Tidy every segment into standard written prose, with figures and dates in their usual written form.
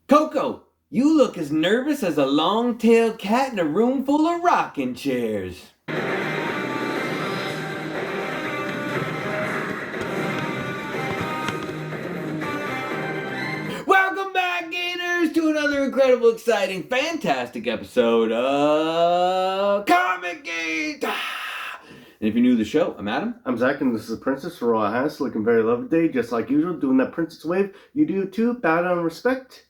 Coco, you look as nervous as a long-tailed cat in a room full of rocking chairs. Welcome back, Gainers, to another incredible, exciting, fantastic episode of ComicGains. And if you're new to the show, I'm Adam. I'm Zach, and this is Princess Royal Highness, looking very lovely today, just like usual, doing that princess wave. You do too, bow down respect.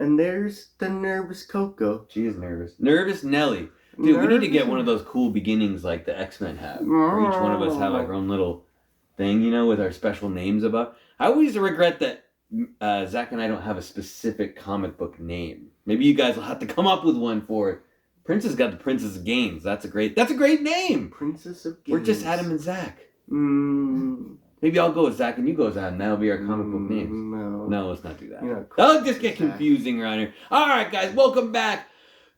And there's the nervous Coco. She is nervous. Nervous Nelly. Dude, we need to get one of those cool beginnings like the X-Men have. Where each one of us have our own little thing, you know, with our special names above. I always regret that Zach and I don't have a specific comic book name. Maybe you guys will have to come up with one for it. Princess got the Princess of Games. That's a great name. Princess of Games. We're just Adam and Zach. Maybe I'll go with Zach and you go with Adam. That'll be our comic book names. No, let's not do that. That'll just get confusing around here. All right, guys, welcome back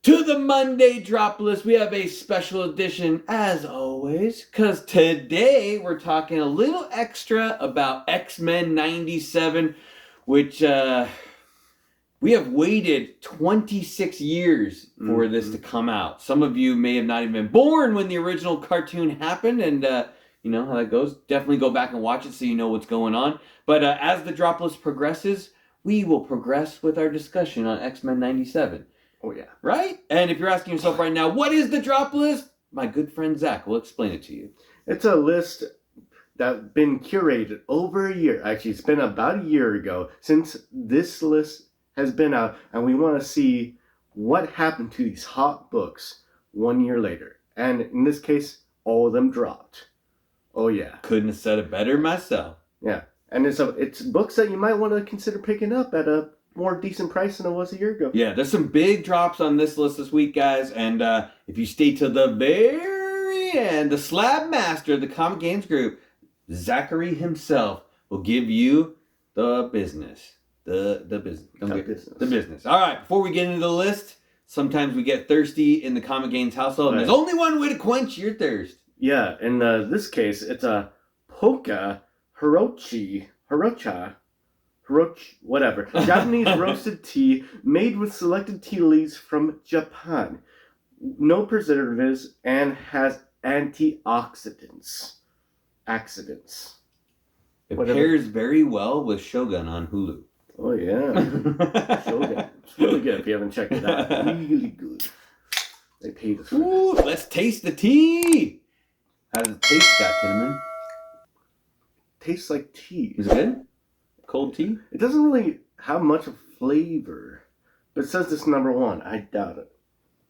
to the Monday Drop List. We have a special edition, as always, because today we're talking a little extra about X-Men 97, which we have waited 26 years for this to come out. Some of you may have not even been born when the original cartoon happened, and you know how that goes. Definitely go back and watch it so you know what's going on. But as the drop list progresses, we will progress with our discussion on X-Men 97. Oh, yeah. Right? And if you're asking yourself right now, what is the drop list? My good friend Zach will explain it to you. It's a list that's been curated over a year. Actually, it's been about a year ago since this list has been out. And we want to see what happened to these hot books 1 year later. And in this case, all of them dropped. Oh, yeah. Couldn't have said it better myself. Yeah. And it's books that you might want to consider picking up at a more decent price than it was a year ago. Yeah, there's some big drops on this list this week, guys. And if you stay to the very end, the Slab Master of the ComicGains group, Zachary himself, will give you the business. The business. All right, before we get into the list, sometimes we get thirsty in the ComicGains household. And there's only one way to quench your thirst. Yeah, in this case, it's a Poka Hirocha, whatever. Japanese roasted tea made with selected tea leaves from Japan. No preservatives and has antioxidants. It pairs very well with Shogun on Hulu. Oh, yeah. Shogun. It's really good if you haven't checked it out. Really good. They paid us for Ooh, let's taste the tea. How does it taste, Scott Kinnaman? Tastes like tea. Is it good? Cold tea? It doesn't really have much of flavor. But it says it's number one. I doubt it.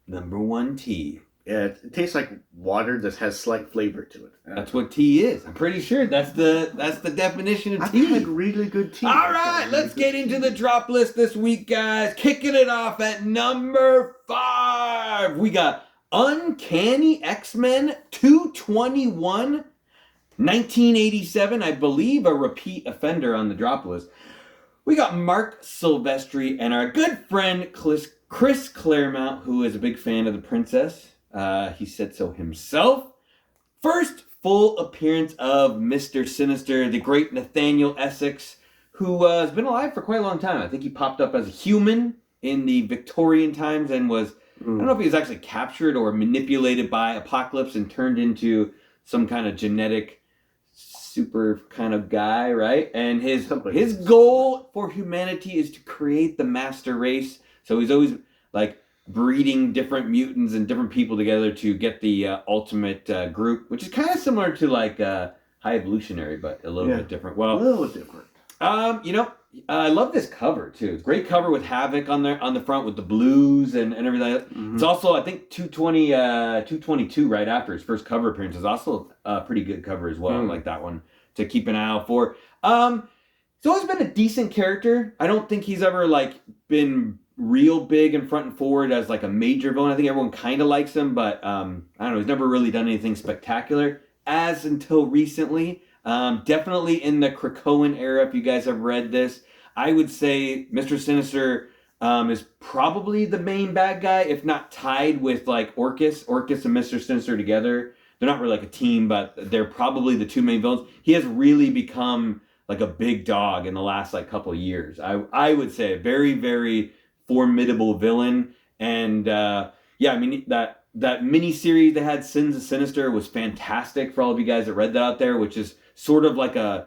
Number one tea. Yeah, it tastes like water that has slight flavor to it. That's what tea is. I'm pretty sure that's the definition of tea. I've had really good tea. All right, let's get into the drop list this week, guys. Kicking it off at number 5. We got Uncanny X-Men 221, 1987, I believe a repeat offender on the drop list. We got Mark Silvestri and our good friend Chris Claremont, who is a big fan of the princess. He said so himself. First full appearance of Mr. Sinister, the great Nathaniel Essex, who has been alive for quite a long time. I think he popped up as a human in the Victorian times and was, I don't know if he was actually captured or manipulated by Apocalypse and turned into some kind of genetic super kind of guy, right? And his goal for humanity is to create the master race. So he's always like breeding different mutants and different people together to get the ultimate group, which is kind of similar to like High Evolutionary, but a little bit different. Well, a little different. You know, I love this cover too. It's a great cover with Havoc on the front with the blues and everything. Mm-hmm. It's also, I think, 222 right after his first cover appearance is also a pretty good cover as well. I like that one to keep an eye out for. He's always been a decent character. I don't think he's ever like been real big and front and forward as like a major villain. I think everyone kind of likes him, but I don't know. He's never really done anything spectacular as until recently. Definitely in the Krakoan era, if you guys have read this, I would say Mr. Sinister is probably the main bad guy, if not tied with like Orcus. Orcus and Mr. Sinister together, they're not really like a team, but they're probably the two main villains. He has really become like a big dog in the last like couple of years. I would say a very, very formidable villain. And yeah, I mean, that miniseries they had, Sins of Sinister, was fantastic for all of you guys that read that out there, which is sort of like an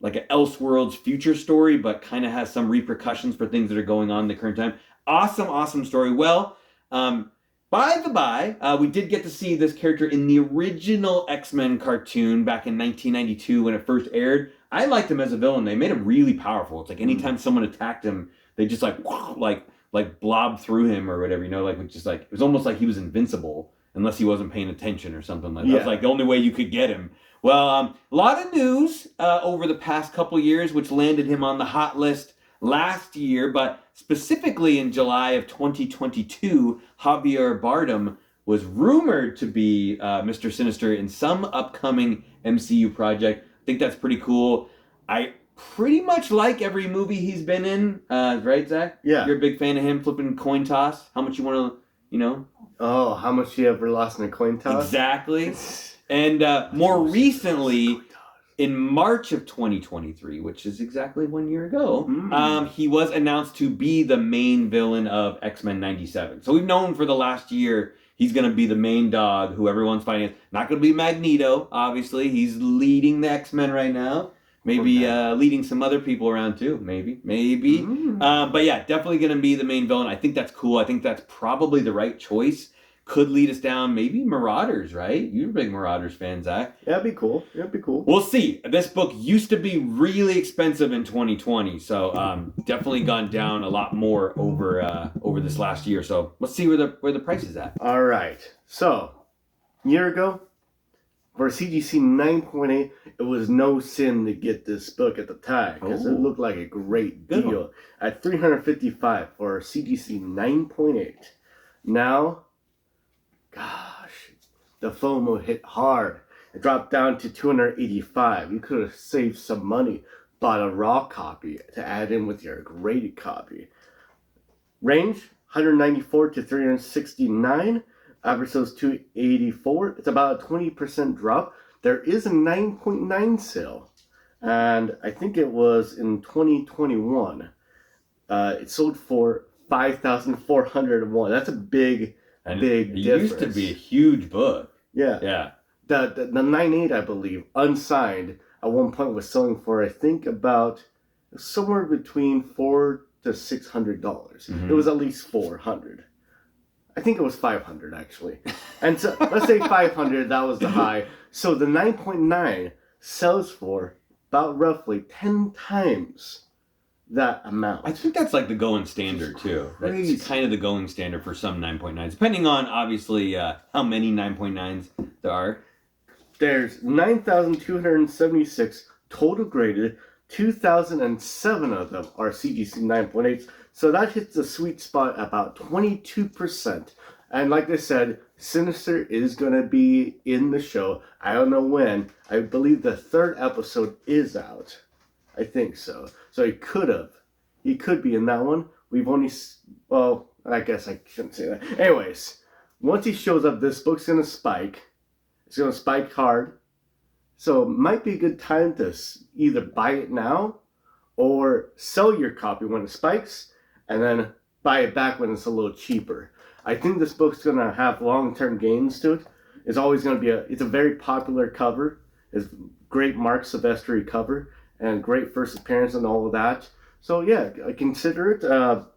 Elseworlds future story, but kind of has some repercussions for things that are going on in the current time. Awesome story. Well, by the by, we did get to see this character in the original X-Men cartoon back in 1992 when it first aired. I liked him as a villain. They made him really powerful. It's like anytime someone attacked him, they just like blob through him or whatever, it was almost like he was invincible unless he wasn't paying attention or something like that. It was like the only way you could get him. Well, a lot of news over the past couple years, which landed him on the hot list last year, but specifically in July of 2022, Javier Bardem was rumored to be Mr. Sinister in some upcoming MCU project. I think that's pretty cool. I pretty much like every movie he's been in, right, Zach? Yeah. You're a big fan of him flipping coin toss. How much you want to, Oh, how much you ever lost in a coin toss? Exactly. And more recently, in March of 2023, which is exactly 1 year ago, he was announced to be the main villain of X-Men 97. So we've known for the last year he's going to be the main dog who everyone's fighting. Not going to be Magneto, obviously. He's leading the X-Men right now. Maybe leading some other people around too. Maybe. But yeah, definitely going to be the main villain. I think that's cool. I think that's probably the right choice. Could lead us down maybe Marauders, right? You're a big Marauders fan, Zach. Yeah, it'd be cool. We'll see. This book used to be really expensive in 2020, so definitely gone down a lot more over this last year. So let's see where the price is at. All right. So, a year ago, for CGC 9.8, it was no sin to get this book at the time because it looked like a great deal at $355 for CGC 9.8. Now, gosh, the FOMO hit hard. It dropped down to $285. You could have saved some money, bought a raw copy to add in with your graded copy. Range 194 to 369. Average sales 284. It's about a 20% drop. There is a 9.9 sale, and I think it was in 2021. It sold for $5,401. That's a big difference. It used to be a huge book. Yeah. The 9.8, I believe, unsigned, at one point was selling for, I think, about somewhere between $400 to $600. It was at least $400. I think it was $500 actually. And so let's say $500, that was the high. So the 9.9 sells for about roughly 10 times that amount. I think that's like the going standard too. That's kind of the going standard for some 9.9s, depending on obviously how many 9.9s there are. There's 9,276 total graded. 2,007 of them are CGC 9.8s. So that hits the sweet spot about 22%. And like I said, Sinister is going to be in the show. I don't know when. I believe the 3rd episode is out. I think so. So he could be in that one. We've only, well, I guess I shouldn't say that. Anyways, once he shows up, this book's going to spike. It's going to spike hard. So it might be a good time to either buy it now or sell your copy when it spikes and then buy it back when it's a little cheaper. I think this book's going to have long-term gains to it. It's always going to be it's a very popular cover. It's great Mark Silvestri cover and great first appearance and all of that. So yeah, consider it,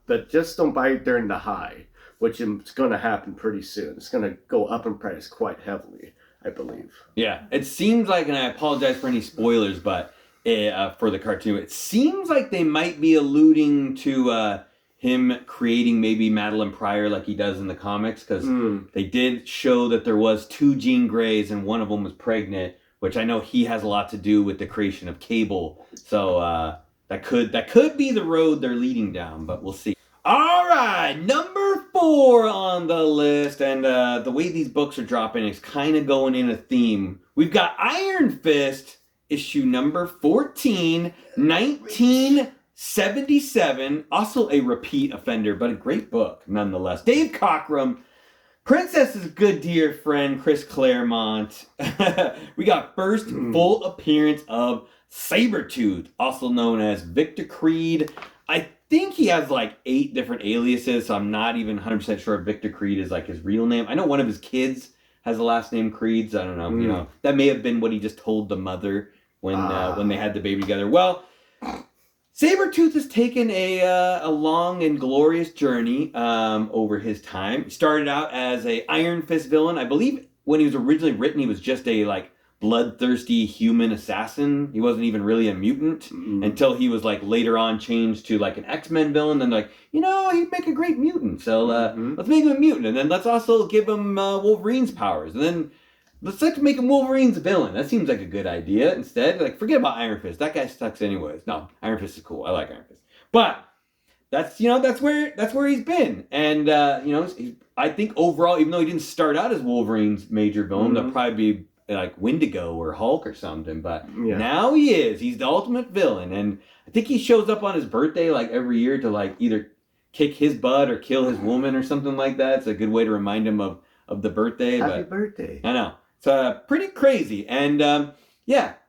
but just don't buy it during the high, which is going to happen pretty soon. It's going to go up in price quite heavily, I believe. Yeah, it seems like, and I apologize for any spoilers, but for the cartoon, it seems like they might be alluding to him creating maybe Madeline Pryor like he does in the comics, because they did show that there was 2 Jean Greys and one of them was pregnant, which I know he has a lot to do with the creation of Cable. So that could be the road they're leading down, but we'll see. All right, number 4 on the list, and the way these books are dropping is kind of going in a theme. We've got Iron Fist, issue number 14, 1977, also a repeat offender, but a great book nonetheless. Dave Cockrum, Princess's good dear friend Chris Claremont. We got first full appearance of Sabretooth, also known as Victor Creed. I think he has like 8 different aliases, so I'm not even 100% sure if Victor Creed is like his real name. I know one of his kids has the last name Creed, so I don't know. You know, that may have been what he just told the mother when they had the baby together. Well, Sabretooth has taken a long and glorious journey over his time. He started out as a Iron Fist villain. I believe when he was originally written, he was just a like bloodthirsty human assassin. He wasn't even really a mutant until he was like later on changed to like an X-Men villain. Then like, you know, he'd make a great mutant. So let's make him a mutant, and then let's also give him Wolverine's powers, and then let's like make him Wolverine's villain. That seems like a good idea. Instead, like forget about Iron Fist. That guy sucks anyways. No, Iron Fist is cool. I like Iron Fist, but that's where he's been, and I think overall, even though he didn't start out as Wolverine's major villain, that'll probably be like Wendigo or Hulk or something, but now he is. He's the ultimate villain, and I think he shows up on his birthday like every year to like either kick his butt or kill his woman or something like that. It's a good way to remind him of the birthday. Happy birthday. I know. It's pretty crazy, and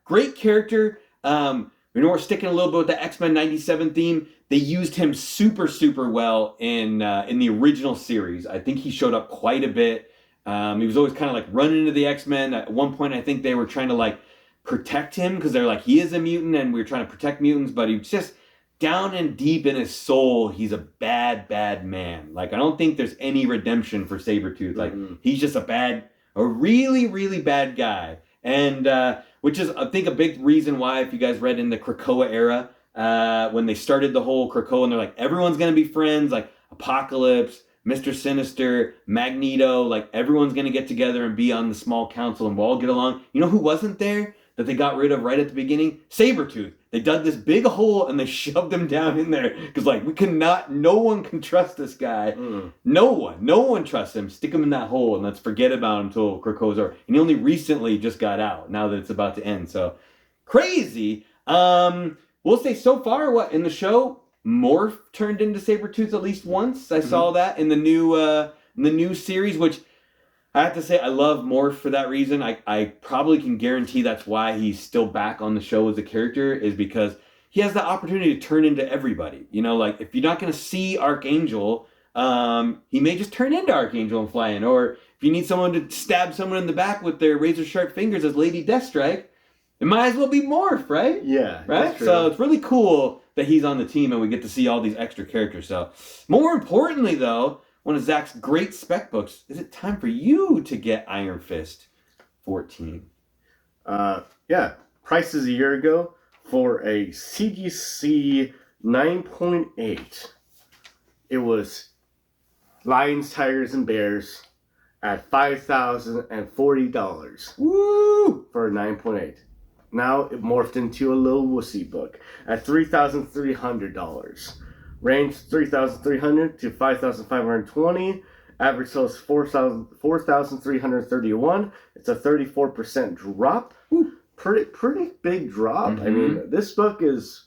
great character. We're sticking a little bit with the X-Men 97 theme. They used him super, super well in the original series. I think he showed up quite a bit. He was always kind of like running into the X-Men. At one point, I think they were trying to like protect him because they're like, he is a mutant and we were trying to protect mutants, but he was just down and deep in his soul, he's a bad, bad man. Like, I don't think there's any redemption for Sabretooth. Like, he's just a really, really bad guy. And which is, I think, a big reason why, if you guys read in the Krakoa era, when they started the whole Krakoa, and they're like, everyone's going to be friends, like Apocalypse, Mr. Sinister, Magneto, like everyone's going to get together and be on the small council and we'll all get along. You know who wasn't there that they got rid of right at the beginning? Sabretooth. They dug this big hole and they shoved him down in there because like no one can trust this guy. No one trusts him. Stick him in that hole and let's forget about him until Krakoa's over. And he only recently just got out now that it's about to end. So crazy. We'll say so far in the show, Morph turned into Sabretooth at least once. I saw that in the new series, which I have to say I love Morph for that reason. I probably can guarantee that's why he's still back on the show as a character, is because he has the opportunity to turn into everybody. You know, like if you're not going to see Archangel, he may just turn into Archangel and fly in. Or if you need someone to stab someone in the back with their razor sharp fingers as Lady Deathstrike, it might as well be Morph, right? Yeah. Right? So it's really cool that he's on the team and we get to see all these extra characters. So more importantly, though, one of Zach's great spec books, is it time for you to get Iron Fist 14? Prices a year ago for a CGC 9.8. It was Lions, Tigers, and Bears at $5,040. Woo! For a 9.8. Now it morphed into a little wussy book at $3,300. Range $3,300 to $5,520. Average sales $4,331. It's a 34% drop. Pretty big drop. I mean, this book is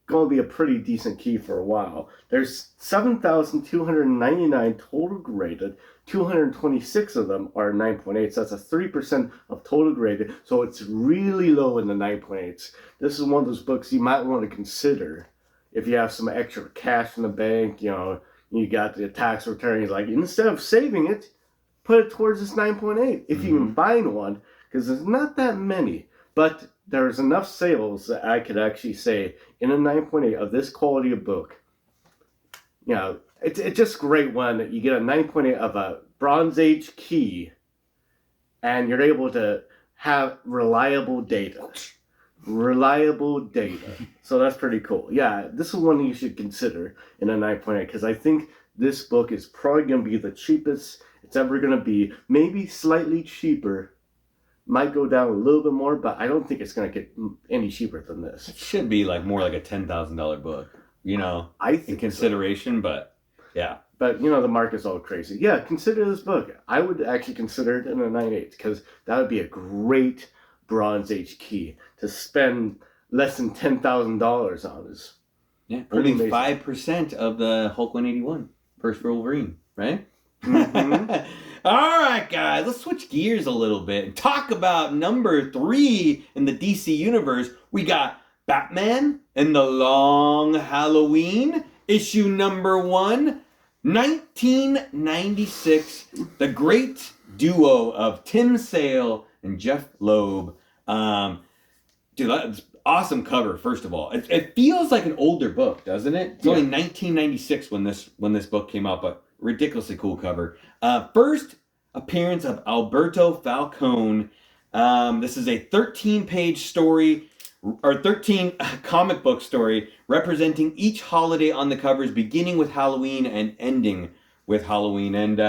going to be a pretty decent key for a while. There's 7,299 total graded. 226 of them are 9.8, so that's a 3% of total graded. So it's really low in the 9.8s. This is one of those books you might want to consider if you have some extra cash in the bank. You know, you got the tax return. He's like, instead of saving it, put it towards this 9.8 if you can find one, because there's not that many. But there's enough sales that I could actually say in a 9.8 of this quality of book. You know, it's just great when you get a 9.8 of a Bronze Age key and you're able to have reliable data. So that's pretty cool. Yeah, this is one you should consider in a 9.8 because I think this book is probably going to be the cheapest it's ever going to be. Maybe slightly cheaper. Might go down a little bit more, but I don't think it's going to get any cheaper than this. It should be like more like a $10,000 book, you know, I think in consideration, so. But yeah. But, you know, the market's all crazy. Yeah, consider this book. I would actually consider it in a 9.8 because that would be a great Bronze Age key to spend less than $10,000 on. Yeah, only 5% of the Hulk 181 first for Wolverine, right? All right, guys, let's switch gears a little bit and talk about number 3 in the DC universe. We got Batman and the Long Halloween issue number 1, 1996. The great duo of Tim Sale and Jeff Loeb. Dude, that's awesome cover. First of all, it feels like an older book, doesn't it? It's only 1996 when this book came out, but ridiculously cool cover. First appearance of Alberto Falcone. This is a 13-page story, or 13 comic book story, representing each holiday on the covers, beginning with Halloween and ending with Halloween. And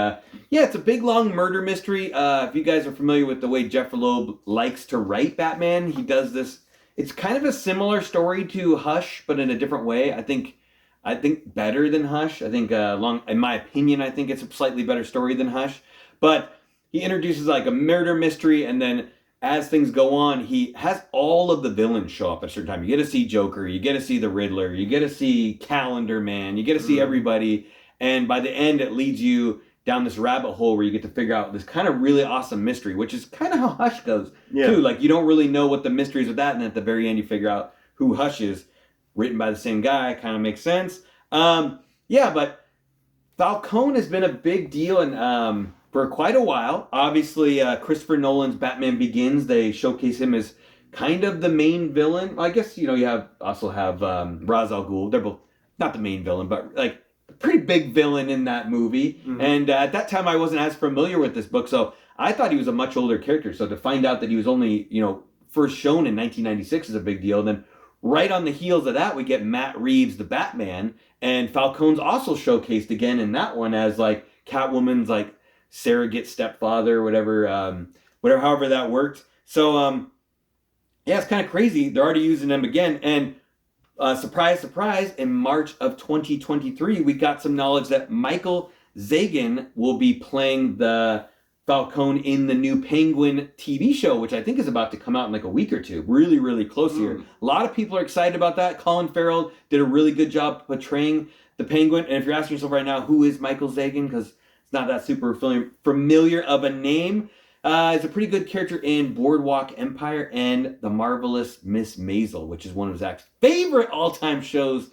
it's a big, long murder mystery. If you guys are familiar with the way Jeff Loeb likes to write Batman, he does this. It's kind of a similar story to Hush, but in a different way. I think better than Hush. I think, in my opinion, I think it's a slightly better story than Hush. But he introduces like a murder mystery, and then as things go on, he has all of the villains show up at a certain time. You get to see Joker, you get to see the Riddler, you get to see Calendar Man, you get to see everybody, and by the end it leads you down this rabbit hole where you get to figure out this kind of really awesome mystery, which is kind of how Hush goes too. Like, you don't really know what the mystery is with that, and at the very end you figure out who Hush is, written by the same guy. Kind of makes sense. But Falcone has been a big deal, and for quite a while. Obviously, Christopher Nolan's Batman Begins, they showcase him as kind of the main villain. Well, I guess, you also have Ra's al Ghul. They're both not the main villain, but like a pretty big villain in that movie. Mm-hmm. And at that time, I wasn't as familiar with this book, so I thought he was a much older character. So to find out that he was only, first shown in 1996 is a big deal. And then right on the heels of that, we get Matt Reeves, the Batman, and Falcone's also showcased again in that one as like Catwoman's like surrogate stepfather, whatever, however that worked. So, it's kind of crazy. They're already using them again. And surprise, surprise, in March of 2023, we got some knowledge that Michael Zagan will be playing the Falcone in the new Penguin TV show, which I think is about to come out in like a week or two. Really, really close here. A lot of people are excited about that. Colin Farrell did a really good job portraying the Penguin. And if you're asking yourself right now, who is Michael Zagan? Because it's not that super familiar of a name. He's a pretty good character in Boardwalk Empire and The Marvelous Miss Maisel, which is one of Zach's favorite all-time shows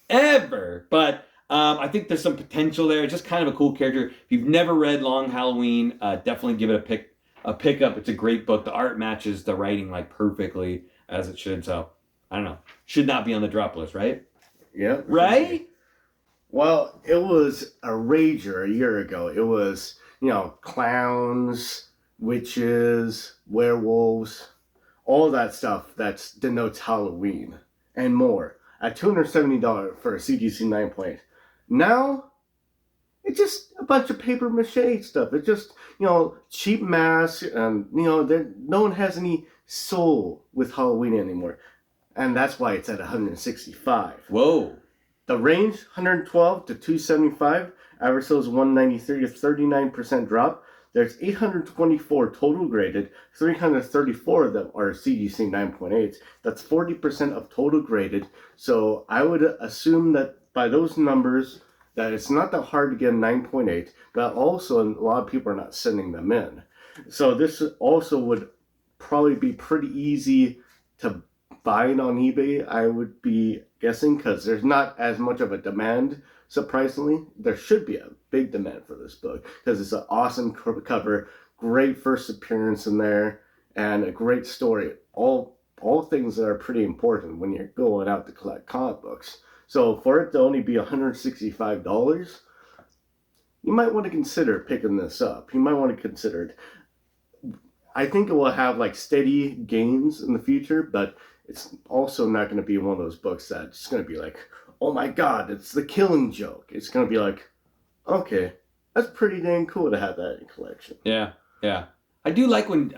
ever. But I think there's some potential there. It's just kind of a cool character. If you've never read Long Halloween, definitely give it a pickup. It's a great book. The art matches the writing like perfectly as it should. So I don't know. Should not be on the drop list, right? Yeah. Right? Well, it was a rager a year ago. It was, clowns, witches, werewolves, all that stuff that denotes Halloween and more at $270 for a CGC 9.8. Now, it's just a bunch of paper mache stuff. It's just, cheap masks, and, no one has any soul with Halloween anymore. And that's why it's at $165. Whoa. The range, 112 to 275. Average sales 193 to 39% drop. There's 824 total graded. 334 of them are CGC 9.8s. That's 40% of total graded. So I would assume that by those numbers, that it's not that hard to get a 9.8, but also a lot of people are not sending them in. So this also would probably be pretty easy to buy it on eBay, I would be guessing, because there's not as much of a demand, surprisingly. There should be a big demand for this book, because it's an awesome cover, great first appearance in there, and a great story. All things that are pretty important when you're going out to collect comic books. So for it to only be $165, you might want to consider picking this up. You might want to consider it. I think it will have like steady gains in the future, but it's also not going to be one of those books that's going to be like, oh my god, it's the Killing Joke. It's going to be like, okay, that's pretty dang cool to have that in collection. Yeah. I do like when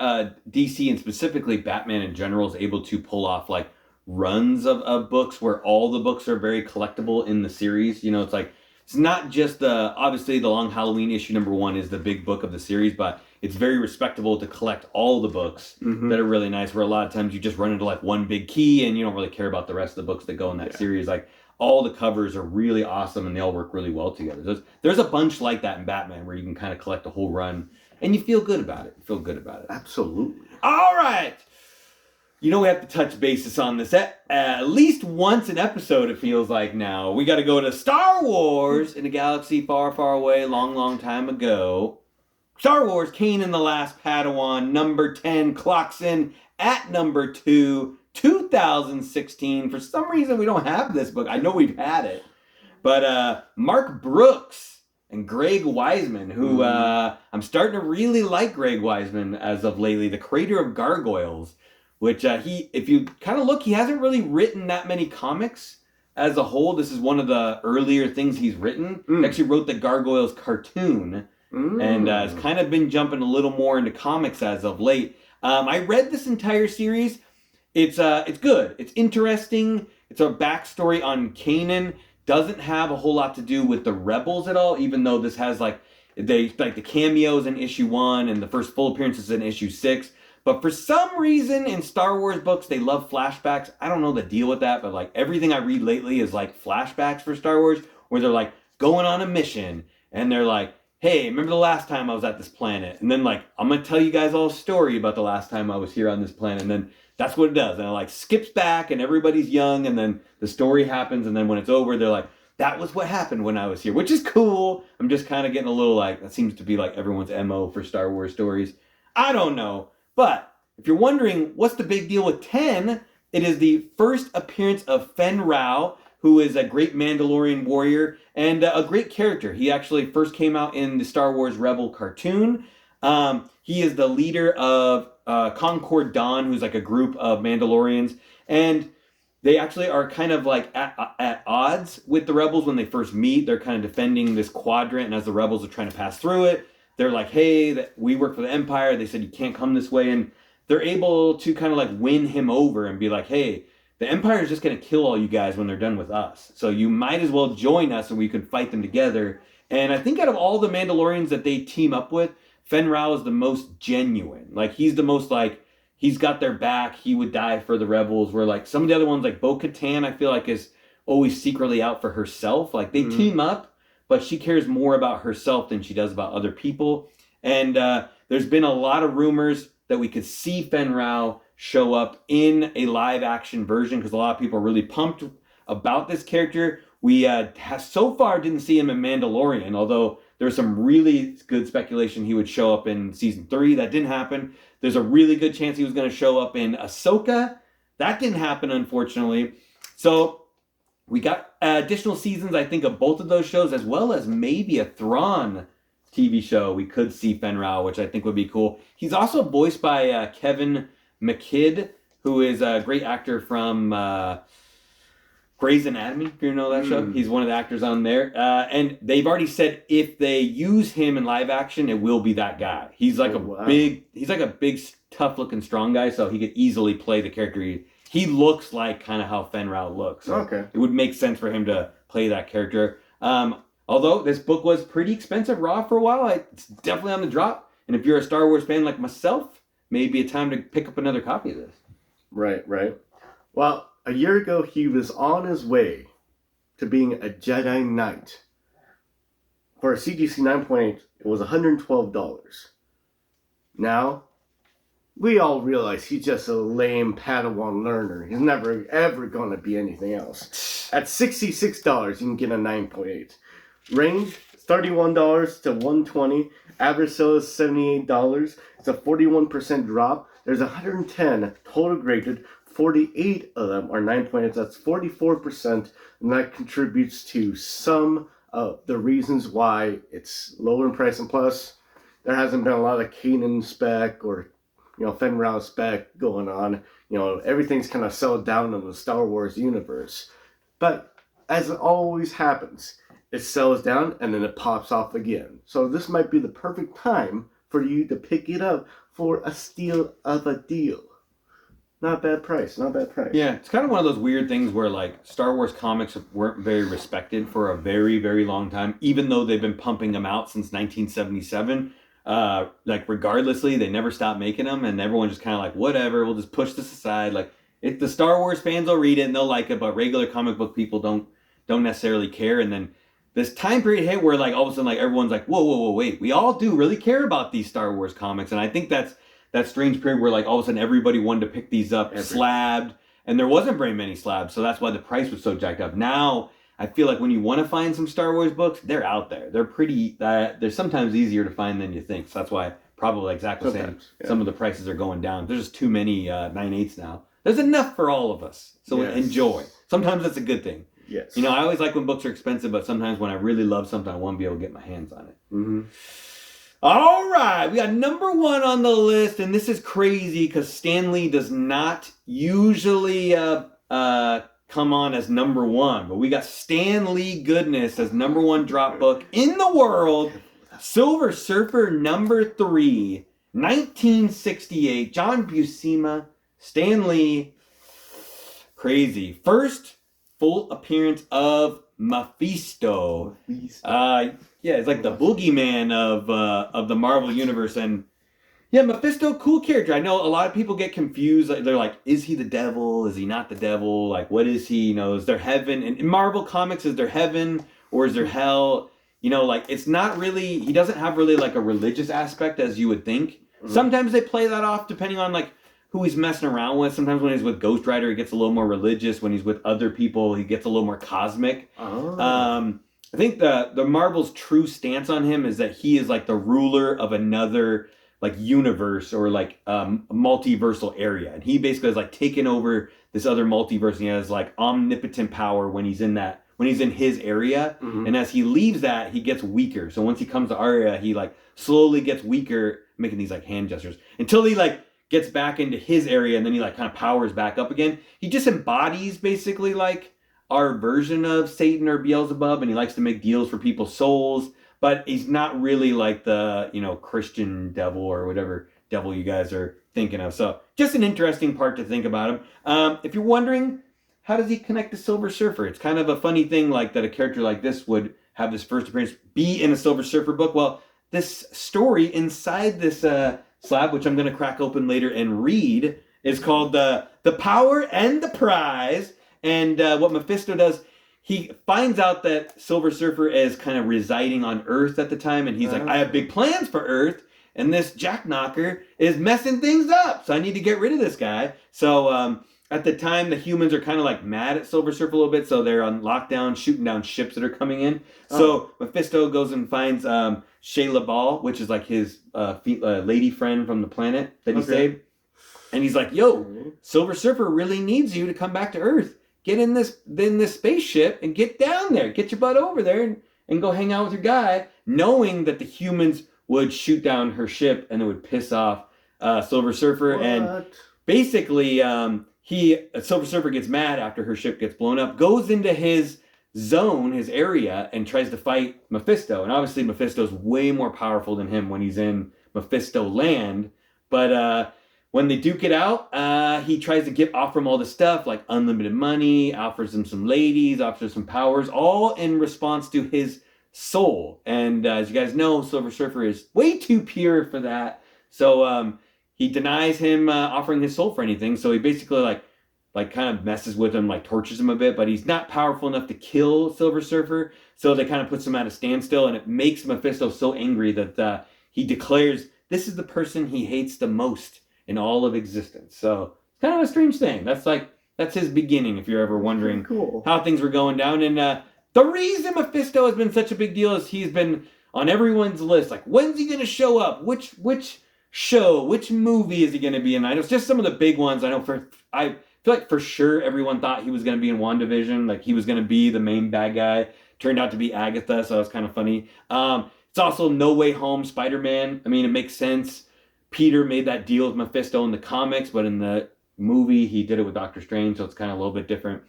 DC, and specifically Batman in general, is able to pull off like runs of books where all the books are very collectible in the series. It's like, it's not just obviously the Long Halloween issue number 1 is the big book of the series, but it's very respectable to collect all the books that are really nice, where a lot of times you just run into like one big key and you don't really care about the rest of the books that go in that series. Like, all the covers are really awesome and they all work really well together. There's a bunch like that in Batman where you can kind of collect a whole run and you feel good about it. Absolutely. All right. You know we have to touch bases on this at least once an episode, it feels like now. We got to go to Star Wars in a galaxy far, far away, long, long time ago. Star Wars, Kanan the Last Padawan, number 10, clocks in at number 2, 2016. For some reason, we don't have this book. I know we've had it. But Mark Brooks and Greg Weisman, who I'm starting to really like Greg Weisman as of lately, the creator of Gargoyles. Which if you kind of look, he hasn't really written that many comics as a whole. This is one of the earlier things he's written. He actually wrote the Gargoyles cartoon and has kind of been jumping a little more into comics as of late. I read this entire series. It's good. It's interesting. It's a backstory on Kanan. Doesn't have a whole lot to do with the Rebels at all, even though this has like the cameos in issue 1 and the first full appearances in issue 6. But for some reason in Star Wars books, they love flashbacks. I don't know the deal with that, but like everything I read lately is like flashbacks for Star Wars, where they're like going on a mission and they're like, hey, remember the last time I was at this planet? And then like, I'm going to tell you guys all a story about the last time I was here on this planet. And then that's what it does. And it like skips back and everybody's young and then the story happens. And then when it's over, they're like, that was what happened when I was here, which is cool. I'm just kind of getting a little like, that seems to be like everyone's MO for Star Wars stories. I don't know. But if you're wondering what's the big deal with 10, it is the first appearance of Fen Rao, who is a great Mandalorian warrior and a great character. He actually first came out in the Star Wars Rebel cartoon. He is the leader of Concord Dawn, who's like a group of Mandalorians. And they actually are kind of like at odds with the Rebels when they first meet. They're kind of defending this quadrant, and as the Rebels are trying to pass through it, they're like, hey, we work for the Empire. They said you can't come this way. And they're able to kind of like win him over and be like, hey, the Empire is just going to kill all you guys when they're done with us. So you might as well join us and we could fight them together. And I think out of all the Mandalorians that they team up with, Fen Rao is the most genuine. Like he's the most like, he's got their back. He would die for the Rebels. Where like some of the other ones like Bo-Katan, I feel like is always secretly out for herself. Like they team up, but she cares more about herself than she does about other people. And there's been a lot of rumors that we could see Fen Rao show up in a live action version because a lot of people are really pumped about this character. We so far didn't see him in Mandalorian, although there's some really good speculation he would show up in season 3. That didn't happen. There's a really good chance he was going to show up in Ahsoka. That didn't happen, unfortunately. So we got additional seasons, I think, of both of those shows, as well as maybe a Thrawn TV show. We could see Fen Rao, which I think would be cool. He's also voiced by Kevin McKidd, who is a great actor from Grey's Anatomy, if you know that show. He's one of the actors on there. And they've already said if they use him in live action, it will be that guy. He's like he's like a big, tough-looking, strong guy, so he could easily play the character. He looks like kind of how Fen Rao looks. So it would make sense for him to play that character. Although this book was pretty expensive raw for a while, it's definitely on the drop. And if you're a Star Wars fan like myself, maybe a time to pick up another copy of this. Right. Well, a year ago, he was on his way to being a Jedi Knight. For a CGC 9.8, it was $112. Now, we all realize he's just a lame Padawan learner. He's never, ever going to be anything else. At $66, you can get a 9.8. Range, $31 to $120. Average sale is $78. It's a 41% drop. There's 110 total graded. 48 of them are 9.8. That's 44%. And that contributes to some of the reasons why it's lower in price. And plus, there hasn't been a lot of Kanan spec or Fen Rao spec going on. Everything's kind of settled down in the Star Wars universe. But as it always happens, it sells down and then it pops off again. So this might be the perfect time for you to pick it up for a steal of a deal. Not bad price. Yeah, it's kind of one of those weird things where like Star Wars comics weren't very respected for a very, very long time, even though they've been pumping them out since 1977. Like regardlessly, they never stopped making them, and everyone just kind of like, whatever, we'll just push this aside. Like if the Star Wars fans will read it and they'll like it, but regular comic book people don't necessarily care. And then this time period hit where like all of a sudden like everyone's like, whoa, wait, we all do really care about these Star Wars comics, and I think that's that strange period where like all of a sudden everybody wanted to pick these up slabbed, and there wasn't very many slabs, so that's why the price was so jacked up. Now I feel like when you want to find some Star Wars books, they're out there. They're pretty. They're sometimes easier to find than you think. So that's why probably like Zach was saying, some of the prices are going down. There's just too many 9/8 now. There's enough for all of us, so enjoy. Sometimes that's a good thing. Yes. You know, I always like when books are expensive, but sometimes when I really love something, I want to be able to get my hands on it. Mm-hmm. All right, we got number 1 on the list, and this is crazy because Stan Lee does not usually come on as number 1, but we got Stan Lee goodness as number 1 drop book in the world. Silver Surfer number 3, 1968. John Buscema, Stan Lee. Crazy. First full appearance of Mephisto. Yeah, it's like the boogeyman of the Marvel Universe. And yeah, Mephisto, cool character. I know a lot of people get confused. They're like, is he the devil? Is he not the devil? Like, what is he? You know, is there heaven? In Marvel Comics, is there heaven or is there hell? You know, like, it's not really, he doesn't have really like a religious aspect as you would think. Mm-hmm. Sometimes they play that off depending on like who he's messing around with. Sometimes when he's with Ghost Rider, he gets a little more religious. When he's with other people, he gets a little more cosmic. Oh. I think the Marvel's true stance on him is that he is like the ruler of another like universe or like multiversal area, and he basically has like taken over this other multiverse, and he has like omnipotent power when he's in his area. Mm-hmm. And as he leaves that, he gets weaker. So once he comes to our area, he like slowly gets weaker, making these like hand gestures until he like gets back into his area, and then he like kind of powers back up again. He just embodies basically like our version of Satan or Beelzebub, and he likes to make deals for people's souls, but he's not really like the, you know, Christian devil or whatever devil you guys are thinking of. So just an interesting part to think about him. If you're wondering, how does he connect to Silver Surfer? It's kind of a funny thing like that a character like this would have this first appearance be in a Silver Surfer book. Well, this story inside this slab, which I'm going to crack open later and read, is called The Power and the Prize. And what Mephisto does, he finds out that Silver Surfer is kind of residing on Earth at the time, and he's like, I have big plans for Earth, and this jackknocker is messing things up, so I need to get rid of this guy. So at the time, the humans are kind of like mad at Silver Surfer a little bit, so they're on lockdown, shooting down ships that are coming in. So Mephisto goes and finds Shayla Ball, which is like his lady friend from the planet that he saved. And he's like, yo, Silver Surfer really needs you to come back to Earth. Get in this spaceship and get down there. Get your butt over there and go hang out with your guy, knowing that the humans would shoot down her ship and it would piss off Silver Surfer. What? And basically, Silver Surfer gets mad after her ship gets blown up, goes into his zone, his area, and tries to fight Mephisto. And obviously Mephisto's way more powerful than him when he's in Mephisto land. But when they duke it out, he tries to offer him all this stuff, like unlimited money, offers him some ladies, offers some powers, all in response to his soul. And as you guys know, Silver Surfer is way too pure for that. So he denies him offering his soul for anything. So he basically like kind of messes with him, like tortures him a bit, but he's not powerful enough to kill Silver Surfer. So they kind of puts him at a standstill, and it makes Mephisto so angry that he declares this is the person he hates the most in all of existence. So it's kind of a strange thing. That's his beginning, if you're ever wondering how things were going down. And the reason Mephisto has been such a big deal is he's been on everyone's list. Like, when's he going to show up? Which show, which movie is he going to be in? I know it's just some of the big ones. I feel like for sure everyone thought he was going to be in WandaVision. Like he was going to be the main bad guy. Turned out to be Agatha, so that's kind of funny. It's also No Way Home Spider-Man. I mean, it makes sense. Peter made that deal with Mephisto in the comics, but in the movie, he did it with Doctor Strange, so it's kind of a little bit different.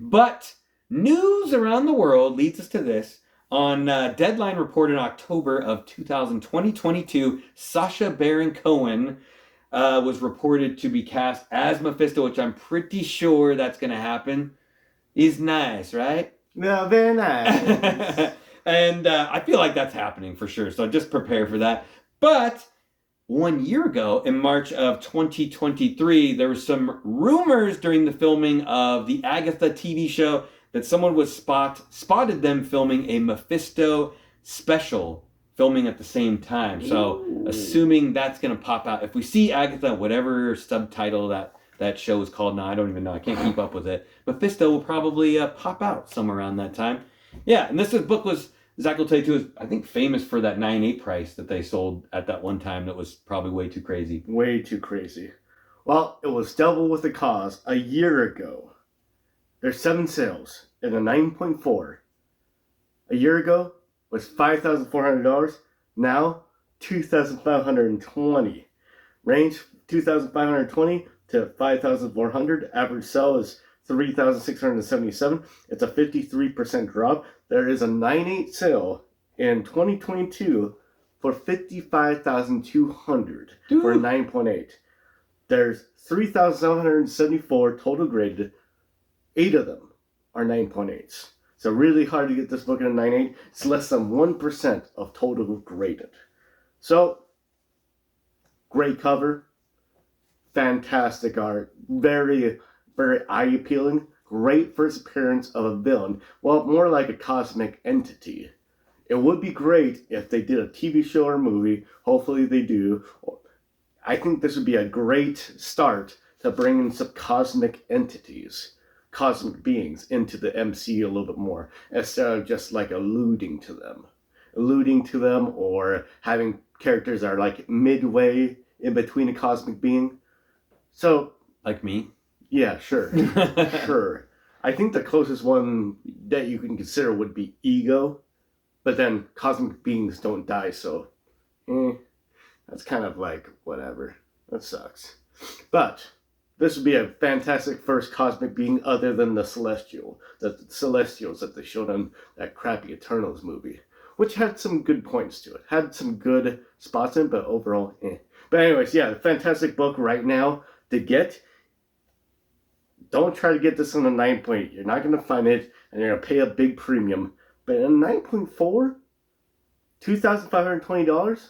But news around the world leads us to this. On Deadline report in October of 2022, Sacha Baron Cohen was reported to be cast as Mephisto, which I'm pretty sure that's going to happen. He's nice, right? Yeah, very nice. And I feel like that's happening for sure, so just prepare for that. But 1 year ago, in March of 2023, there were some rumors during the filming of the Agatha TV show that someone was spotted them filming a Mephisto special filming at the same time. So assuming that's going to pop out, if we see Agatha, whatever subtitle that show is called now, I don't even know. I can't keep up with it. Mephisto will probably pop out somewhere around that time. Yeah, and this book was, Zach will tell you too, is I think famous for that 9.8 price that they sold at that one time that was probably way too crazy. Way too crazy. Well, it was double with the cause a year ago. There's 7 sales and a 9.4. A year ago was $5,400. Now, $2,520. Range $2,520 to $5,400. Average sell is $3,677. It's a 53% drop. There is a 9.8 sale in 2022 for $55,200 for a 9.8. There's 3,774 total graded. 8 of them are 9.8s. So really hard to get this book in a 9.8. It's less than 1% of total graded. So, great cover. Fantastic art. Very, very eye-appealing. Great first appearance of a villain. Well, more like a cosmic entity. It would be great if they did a TV show or movie. Hopefully they do. I think this would be a great start to bring in some cosmic entities, cosmic beings into the MCU a little bit more, instead of just like alluding to them or having characters that are like midway in between a cosmic being. So, like me? Yeah, sure. Sure. I think the closest one that you can consider would be Ego, but then cosmic beings don't die, so that's kind of like whatever. That sucks. But this would be a fantastic first cosmic being other than the Celestials that they showed on that crappy Eternals movie, which had some good points to it. Had some good spots in it, but overall, But anyways, yeah, fantastic book right now to get. Don't try to get this on a 9.8. You're not going to find it, and you're going to pay a big premium. But a 9.4, $2,520,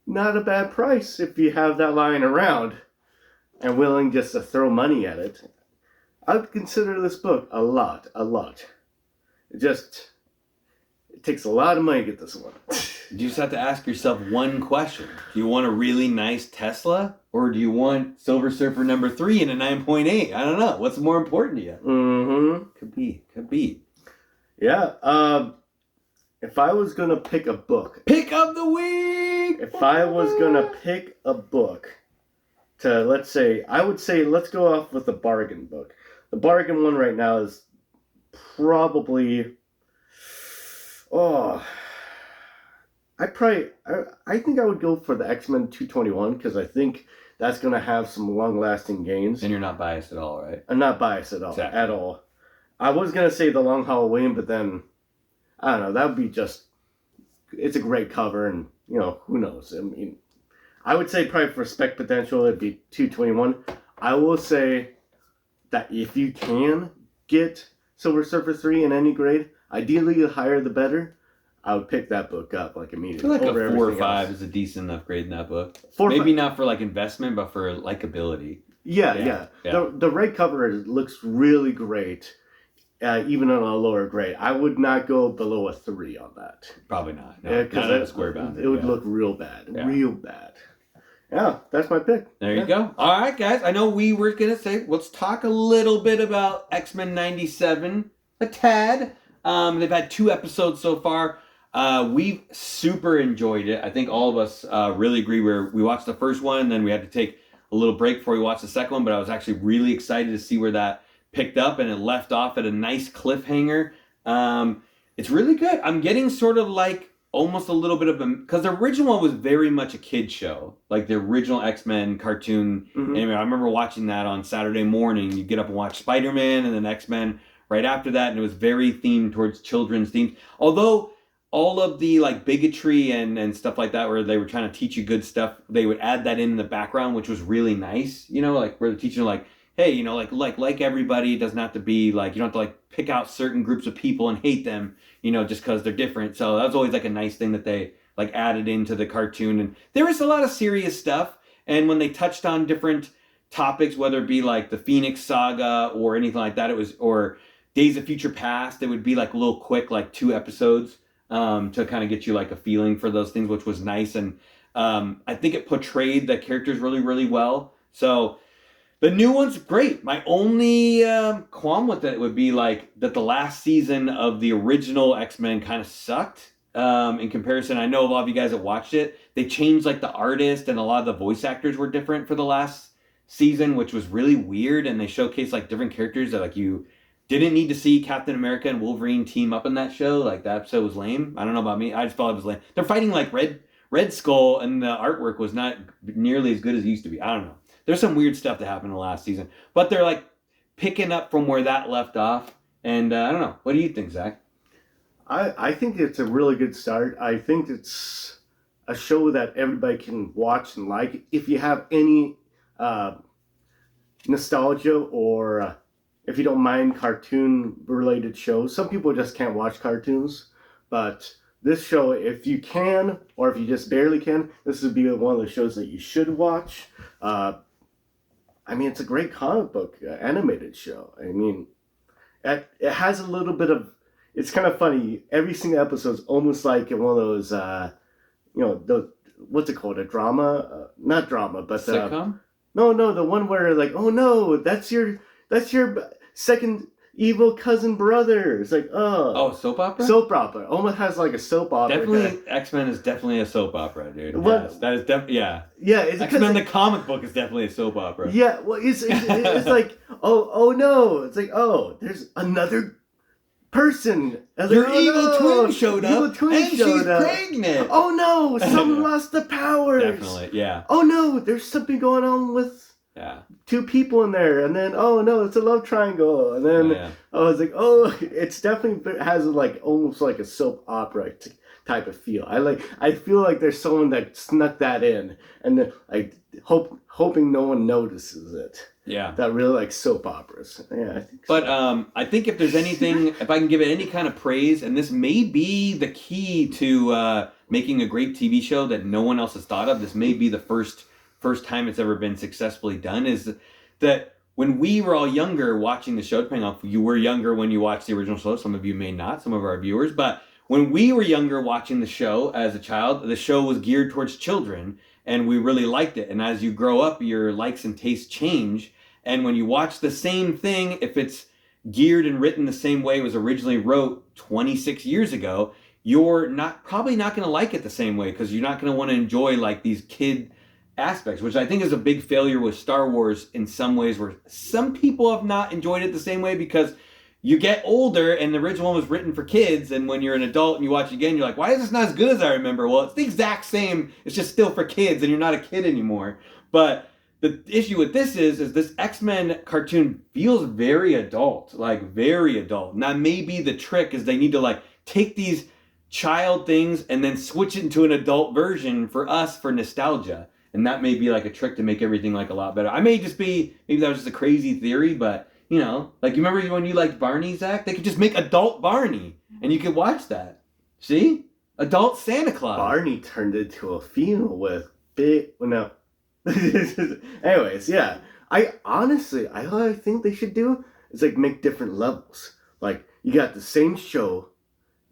not a bad price if you have that lying around and willing just to throw money at it. I'd consider this book a lot. It takes a lot of money to get this one. You just have to ask yourself one question. Do you want a really nice Tesla? Or do you want Silver Surfer number 3 in a 9.8? I don't know. What's more important to you? Mm-hmm. Could be. Yeah. If I was going to pick a book. Pick of the week! If I was going to pick a book to, let's go off with the bargain book. The bargain one right now is probably... I think I would go for the X-Men 221 because I think that's going to have some long-lasting gains. And you're not biased at all, right? I'm not biased at all. Exactly. At all. I was going to say the Long Halloween, but then, I don't know, that would be just... It's a great cover, and, who knows? I mean, I would say probably for spec potential, it'd be 221. I will say that if you can get Silver Surfer 3 in any grade, ideally the higher the better, I would pick that book up like immediately. I feel like a 4 or 5 is a decent enough grade in that book. Maybe not for like investment, but for likability. Yeah. The red cover looks really great, even on a lower grade. I would not go below a 3 on that. Probably not. No, not at a square bound. It would look real bad. Yeah. Real bad. Yeah, that's my pick. There you go. All right, guys. I know we were going to say, let's talk a little bit about X-Men 97. A tad. They've had 2 episodes so far. We've super enjoyed it. I think all of us really agree. We watched the first one, and then we had to take a little break before we watched the second one, but I was actually really excited to see where that picked up, and it left off at a nice cliffhanger. It's really good. I'm getting sort of like almost a little bit of because the original one was very much a kid show, like the original X-Men cartoon. Mm-hmm. Anyway, I remember watching that on Saturday morning. You get up and watch Spider-Man and then X-Men right after that, and it was very themed towards children's themes. Although all of the like bigotry and stuff like that, where they were trying to teach you good stuff, they would add that in the background, which was really nice. Like where the teacher like, hey, like everybody, it doesn't have to be like, you don't have to like pick out certain groups of people and hate them, just because they're different. So that was always like a nice thing that they like added into the cartoon. And there was a lot of serious stuff. And when they touched on different topics, whether it be like the Phoenix Saga or anything like that, or Days of Future Past, it would be like a little quick, like 2 episodes. to kind of get you like a feeling for those things, which was nice. And I think it portrayed the characters really, really well. So the new one's great. My only qualm with it would be like that the last season of the original X-Men kind of sucked in comparison. I know a lot of you guys that watched it. They changed like the artist and a lot of the voice actors were different for the last season, which was really weird. And they showcased like different characters that like you didn't need to see Captain America and Wolverine team up in that show. Like that episode was lame. I don't know about me. I just thought it was lame. They're fighting like Red Skull, and the artwork was not nearly as good as it used to be. I don't know. There's some weird stuff that happened in the last season, but they're like picking up from where that left off. And I don't know. What do you think, Zach? I think it's a really good start. I think it's a show that everybody can watch and like. If you have any nostalgia or if you don't mind cartoon-related shows, some people just can't watch cartoons, but this show, if you can, or if you just barely can, this would be one of the shows that you should watch. I mean, it's a great comic book animated show. I mean, it has a little bit of... It's kind of funny. Every single episode is almost like one of those, what's it called? A drama? Not drama, but... Sitcom? No, the one where like, oh no, that's your second evil cousin brother. It's like, oh, soap opera? Soap opera. Almost has like a soap opera. Definitely, X-Men is definitely a soap opera, dude. What? Yes, that is definitely, yeah. Yeah, it's X-Men, the comic book is definitely a soap opera. Yeah, well, it's like, oh no, it's like, oh, there's another person. Your evil twin showed up, and she's pregnant. Oh no, someone lost the powers. Definitely, yeah. Oh no, there's something going on with two people in there, and then oh no, it's a love triangle, and then I was like, oh, it's definitely has like almost like a soap opera type of feel. I feel like there's someone that snuck that in, and then like hoping no one notices it. Yeah. That really like soap operas. Yeah, I think so. But I think if there's anything, if I can give it any kind of praise, and this may be the key to making a great TV show that no one else has thought of, this may be the first time it's ever been successfully done, is that when we were all younger watching the show, depending on if you were younger when you watched the original show, some of you may not, some of our viewers, but when we were younger watching the show as a child, the show was geared towards children, and we really liked it. And as you grow up, your likes and tastes change. And when you watch the same thing, if it's geared and written the same way it was originally wrote 26 years ago, you're probably not going to like it the same way, because you're not going to want to enjoy like these kid aspects, which I think is a big failure with Star Wars in some ways, where some people have not enjoyed it the same way because you get older and the original one was written for kids, and when you're an adult and you watch it again, you're like, why is this not as good as I remember? Well, it's the exact same, it's just still for kids and you're not a kid anymore. But the issue with this is this X-Men cartoon feels very adult, like very adult. And that may be the trick, is they need to like take these child things and then switch it into an adult version for us for nostalgia. And that may be like a trick to make everything like a lot better. Maybe that was just a crazy theory, but you know, like you remember when you liked Barney, Zach? They could just make adult Barney and you could watch that. See? Adult Santa Claus. Barney turned into a female with big, well, no. Anyways, yeah. I think they should do is like make different levels. Like you got the same show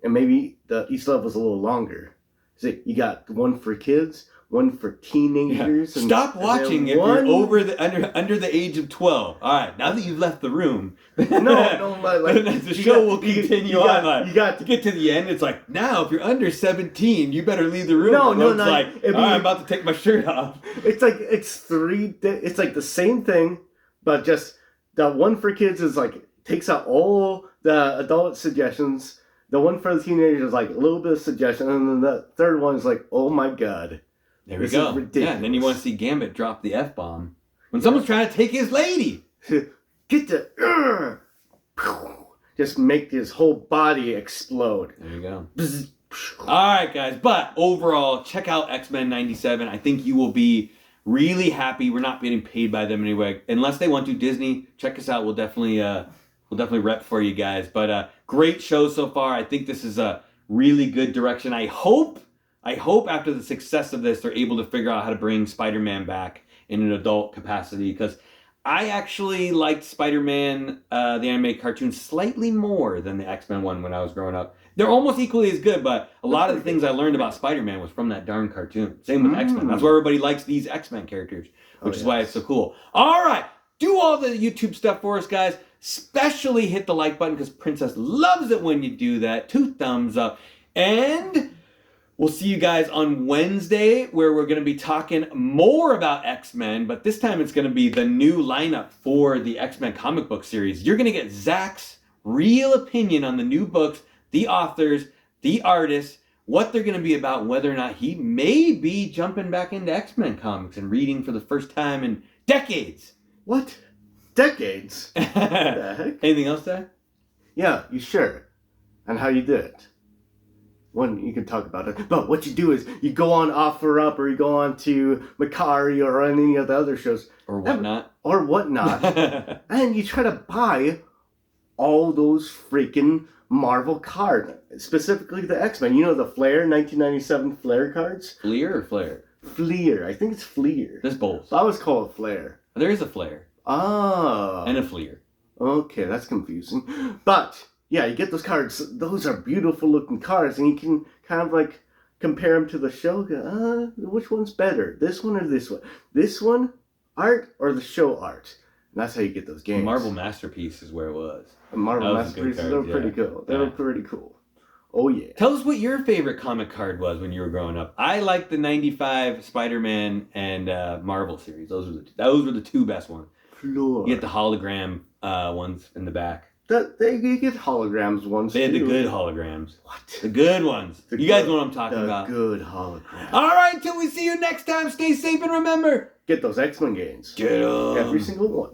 and maybe each level's a little longer. So you got one for kids, one for teenagers. Yeah. Stop watching if you're under the age of 12. All right, now that you've left the room, like the show will continue on. You got to get to the end. It's like, now if you're under 17, you better leave the room. No, it's like, all right, I'm about to take my shirt off. It's like it's like the same thing, but just the one for kids is like takes out all the adult suggestions. The one for the teenagers is like a little bit of suggestion, and then the third one is like, oh my god. There we go. Yeah, and then you want to see Gambit drop the F-bomb. When someone's trying to take his lady. Get the... Just make his whole body explode. There you go. Alright, guys. But overall, check out X-Men 97. I think you will be really happy. We're not getting paid by them anyway. Unless they want to. Disney, check us out. We'll definitely rep for you guys. But great show so far. I think this is a really good direction. I hope after the success of this, they're able to figure out how to bring Spider-Man back in an adult capacity, because I actually liked Spider-Man, the animated cartoon, slightly more than the X-Men one when I was growing up. They're almost equally as good, but a lot of the things I learned about Spider-Man was from that darn cartoon. Same with X-Men. That's why everybody likes these X-Men characters, which is why it's so cool. All right, do all the YouTube stuff for us, guys. Especially hit the like button because Princess loves it when you do that. 2 thumbs up. And we'll see you guys on Wednesday where we're going to be talking more about X-Men, but this time it's going to be the new lineup for the X-Men comic book series. You're going to get Zach's real opinion on the new books, the authors, the artists, what they're going to be about, whether or not he may be jumping back into X-Men comics and reading for the first time in decades. What? Decades? What the heck? Anything else, Zach? Yeah, you sure. And how you did it. One, you can talk about it. But what you do is you go on OfferUp or you go on to Macari or any of the other shows. Or whatnot. Or whatnot. And you try to buy all those freaking Marvel cards. Specifically the X-Men. You know the Flair, 1997 Flair cards? Fleer or Flare? Fleer. I think it's Fleer. There's both. I always call it Flair. There is a Flare. Ah. And a Fleer. Okay, that's confusing. But, yeah, you get those cards. Those are beautiful looking cards. And you can kind of like compare them to the show. Which one's better? This one or this one? This one, art, or the show art? And that's how you get those games. Marvel Masterpiece is where it was. Marvel Masterpieces, they were pretty cool. They were pretty cool. Oh, yeah. Tell us what your favorite comic card was when you were growing up. I liked the 95 Spider-Man and Marvel series. Those were the 2 best ones. Floor. You get the hologram ones in the back. You get holograms ones, They had too. the good holograms. What? The good ones. You guys know what I'm talking about. The good holograms. All right, until we see you next time, stay safe and remember. Get those X-Men games. Get 'em. Every single one.